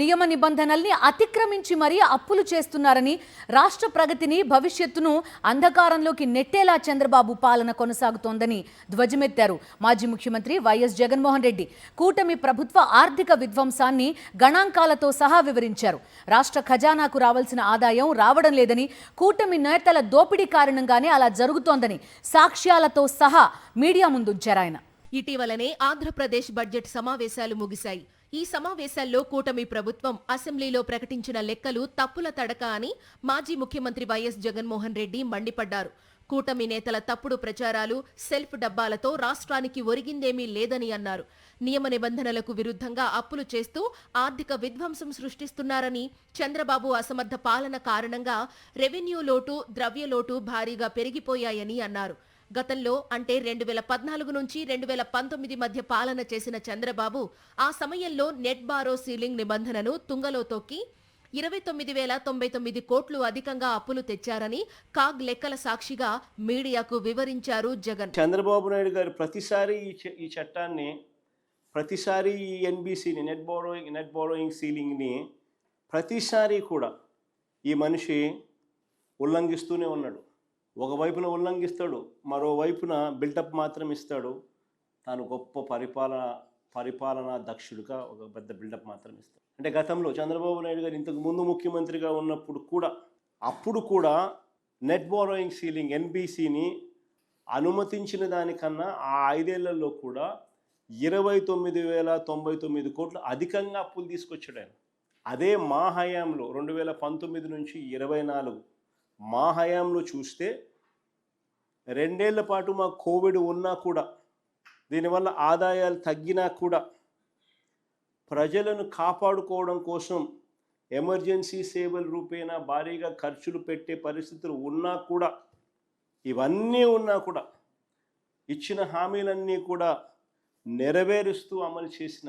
నియమ నిబంధనల్ని అతిక్రమించి మరీ అప్పులు చేస్తున్నారని, రాష్ట్ర ప్రగతిని భవిష్యత్తును అంధకారంలోకి నెట్టేలా చంద్రబాబు పాలన కొనసాగుతోందని ధ్వజమెత్తారు మాజీ ముఖ్యమంత్రి వైఎస్ జగన్మోహన్ రెడ్డి. కూటమి ప్రభుత్వ ఆర్థిక విధ్వంసాన్ని గణాంకాలతో సహా వివరించారు. రాష్ట్ర ఖజానాకు రావాల్సిన ఆదాయం రావడం లేదని, కూటమి నేతల దోపిడీ కారణంగానే అలా జరుగుతోందని సాక్ష్యాలతో సహా మీడియా ముందుంచారు ఆయన. ఇటీవలనే ఆంధ్రప్రదేశ్ బడ్జెట్ సమావేశాలు ముగిశాయి. ఈ సమావేశాల్లో కూటమి ప్రభుత్వం అసెంబ్లీలో ప్రకటించిన లెక్కలు తప్పుల తడక అని మాజీ ముఖ్యమంత్రి వైఎస్ జగన్మోహన్ రెడ్డి మండిపడ్డారు. కూటమి నేతల తప్పుడు ప్రచారాలు, సెల్ఫ్ డబ్బాలతో రాష్ట్రానికి ఒరిగిందేమీ లేదని అన్నారు. నియమ నిబంధనలకు విరుద్ధంగా అప్పులు చేస్తూ ఆర్థిక విధ్వంసం సృష్టిస్తున్నారని, చంద్రబాబు అసమర్థ పాలన కారణంగా రెవెన్యూ లోటు, ద్రవ్యలోటు భారీగా పెరిగిపోయాయని అన్నారు. గతంలో అంటే 2014 నుంచి 2019 మధ్య పాలన చేసిన చంద్రబాబు ఆ సమయంలో నెట్ బారో సీలింగ్ నిబంధనను తుంగలో తొక్కి 29,099 కోట్లు అధికంగా అప్పులు తెచ్చారని కాగ్ లెక్కల సాక్షిగా మీడియాకు వివరించారు జగన్. చంద్రబాబు నాయుడు గారు ప్రతిసారి ఈ చట్టాన్ని, ప్రతిసారి ఈ ఎన్బిసిని, నెట్ బారోయింగ్ సీలింగ్ని ప్రతిసారి కూడా ఈ మనిషి ఉల్లంఘిస్తూనే ఉన్నాడు. ఒకవైపున ఉల్లంఘిస్తాడు, మరోవైపున బిల్డప్ మాత్రం ఇస్తాడు. తాను గొప్ప పరిపాలనా దక్షుడుగా ఒక పెద్ద బిల్డప్ మాత్రం ఇస్తాడు. అంటే గతంలో చంద్రబాబు నాయుడు గారు ఇంతకు ముందు ముఖ్యమంత్రిగా ఉన్నప్పుడు కూడా, అప్పుడు కూడా నెట్ బారోయింగ్ సీలింగ్ ఎన్బిసిని అనుమతించిన దానికన్నా ఆ 5 ఏళ్లలో కూడా 29,099 కోట్లు అధికంగా అప్పులు తీసుకొచ్చాడు ఆయన. అదే మా హయాంలో 2019 నుంచి 24 మా హయాంలో చూస్తే 2 ఏళ్ల పాటు మా కోవిడ్ ఉన్నా కూడా, దీనివల్ల ఆదాయాలు తగ్గినా కూడా ప్రజలను కాపాడుకోవడం కోసం ఎమర్జెన్సీ సేవల రూపేణా భారీగా ఖర్చులు పెట్టే పరిస్థితులు ఉన్నా కూడా, ఇవన్నీ ఉన్నా కూడా ఇచ్చిన హామీలన్నీ కూడా నెరవేరుస్తూ అమలు చేసిన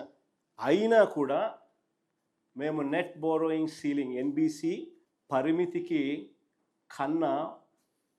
అయినా కూడా మేము నెట్ బారోయింగ్ సీలింగ్ ఎన్బిసి పరిమితికి కన్నా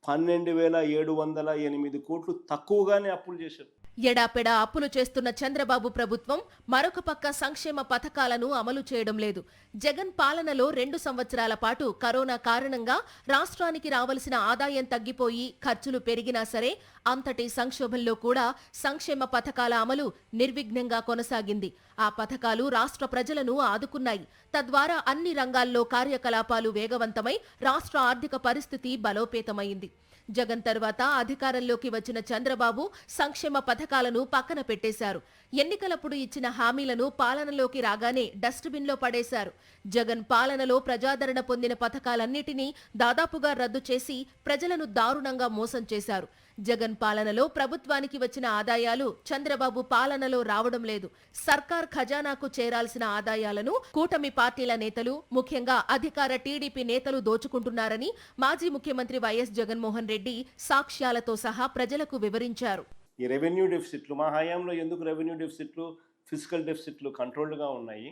12,708 కోట్లు తక్కువగానే అప్పులు చేశారు. ఎడాపెడా అప్పులు చేస్తున్న చంద్రబాబు ప్రభుత్వం మరొక పక్క సంక్షేమ పథకాలను అమలు చేయడం లేదు. జగన్ పాలనలో 2 సంవత్సరాల పాటు కరోనా కారణంగా రాష్ట్రానికి రావాల్సిన ఆదాయం తగ్గిపోయి ఖర్చులు పెరిగినా సరే అంతటి సంక్షోభంలో కూడా సంక్షేమ పథకాల అమలు నిర్విఘ్నంగా కొనసాగింది. ఆ పథకాలు రాష్ట్ర ప్రజలను ఆదుకున్నాయి. తద్వారా అన్ని రంగాల్లో కార్యకలాపాలు వేగవంతమై రాష్ట్ర ఆర్థిక పరిస్థితి బలోపేతమైంది. జగన్ తర్వాత అధికారంలోకి వచ్చిన చంద్రబాబు సంక్షేమ పథకాలను పక్కన పెట్టేశారు. ఎన్నికలప్పుడు ఇచ్చిన హామీలను పాలనలోకి రాగానే డస్ట్బిన్లో పడేశారు. జగన్ పాలనలో ప్రజాదరణ పొందిన పథకాలన్నిటినీ దాదాపుగా రద్దు చేసి ప్రజలను దారుణంగా మోసం చేశారు. జగన్ పాలనలో ప్రభుత్వానికి వచ్చిన ఆదాయాలు చంద్రబాబు పాలనలో రావడం లేదు. సర్కార్ ఖజానాకు చేరాల్సిన ఆదాయాలను కూటమి పార్టీల నేతలు, ముఖ్యంగా అధికార టీడీపీ నేతలు దోచుకుంటున్నారని మాజీ ముఖ్యమంత్రి వైఎస్ జగన్మోహన్ రెడ్డి సాక్ష్యాలతో సహా ప్రజలకు వివరించారు. ఈ రెవెన్యూ డెఫిసిట్లు మా హయాంలో ఎందుకు రెవెన్యూ డెఫిసిట్లు, ఫిజికల్ డెఫిసిట్లు కంట్రోల్డ్గా ఉన్నాయి?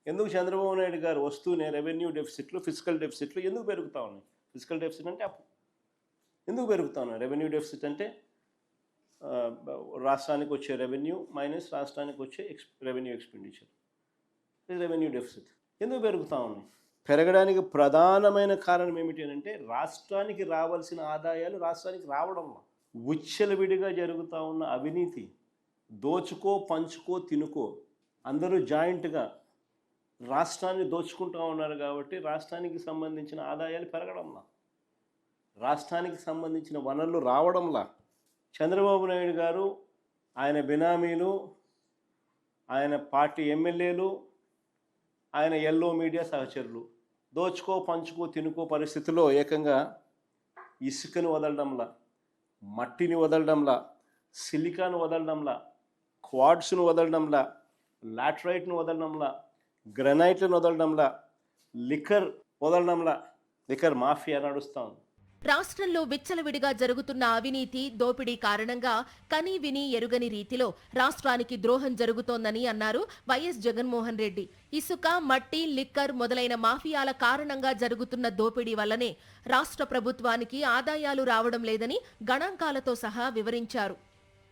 ఎందుకు చంద్రబాబు నాయుడు గారు వస్తూనే రెవెన్యూ డెఫిసిట్లు, ఫిజికల్ డెఫిసిట్లు ఎందుకు పెరుగుతూ ఉన్నాయి? ఫిజికల్ డెఫిసిట్ అంటే అప్పు ఎందుకు పెరుగుతూ ఉన్నాయి? రెవెన్యూ డెఫిసిట్ అంటే రాష్ట్రానికి వచ్చే రెవెన్యూ మైనస్ రాష్ట్రానికి వచ్చే రెవెన్యూ ఎక్స్పెండిచర్, రెవెన్యూ డెఫిసిట్ ఎందుకు పెరుగుతూ ఉన్నాయి? పెరగడానికి ప్రధానమైన కారణం ఏమిటి అంటే రాష్ట్రానికి రావాల్సిన ఆదాయాలు రాష్ట్రానికి రావడంలో విచ్చలవిడిగా జరుగుతూ ఉన్న అవినీతి, దోచుకో పంచుకో తినుకో, అందరూ జాయింట్గా రాష్ట్రాన్ని దోచుకుంటూ ఉన్నారు. కాబట్టి రాష్ట్రానికి సంబంధించిన ఆదాయాలు పెరగడంలా, రాష్ట్రానికి సంబంధించిన వనరులు రావడంలా చంద్రబాబు నాయుడు గారు, ఆయన బినామీలు, ఆయన పార్టీ ఎమ్మెల్యేలు, ఆయన ఎల్లో మీడియా సహచరులు దోచుకో పంచుకో తినుకో పరిస్థితిలో ఏకంగా ఇసుకను వదలడంలా, మట్టిని వదలడంలా, సిలికాను వదలడంలా, క్వాడ్స్ను వదలడంలా, లాటరైట్ను వదలడంలా, గ్రనైట్లను వదలడంలా, లిక్కర్ వదలడంలా, లిక్కర్ మాఫియా నడుస్తూ ఉంది. రాష్ట్రంలో విచ్చలవిడిగా జరుగుతున్న అవినీతి, దోపిడీ కారణంగా కనీ విని ఎరుగని రీతిలో రాష్ట్రానికి ద్రోహం జరుగుతోందని అన్నారు వైఎస్ జగన్మోహన్ రెడ్డి. ఇసుక, మట్టి, లిక్కర్ మొదలైన మాఫియాల కారణంగా జరుగుతున్న దోపిడీ వల్లనే రాష్ట్ర ప్రభుత్వానికి ఆదాయాలు రావడం లేదని గణాంకాలతో సహా వివరించారు.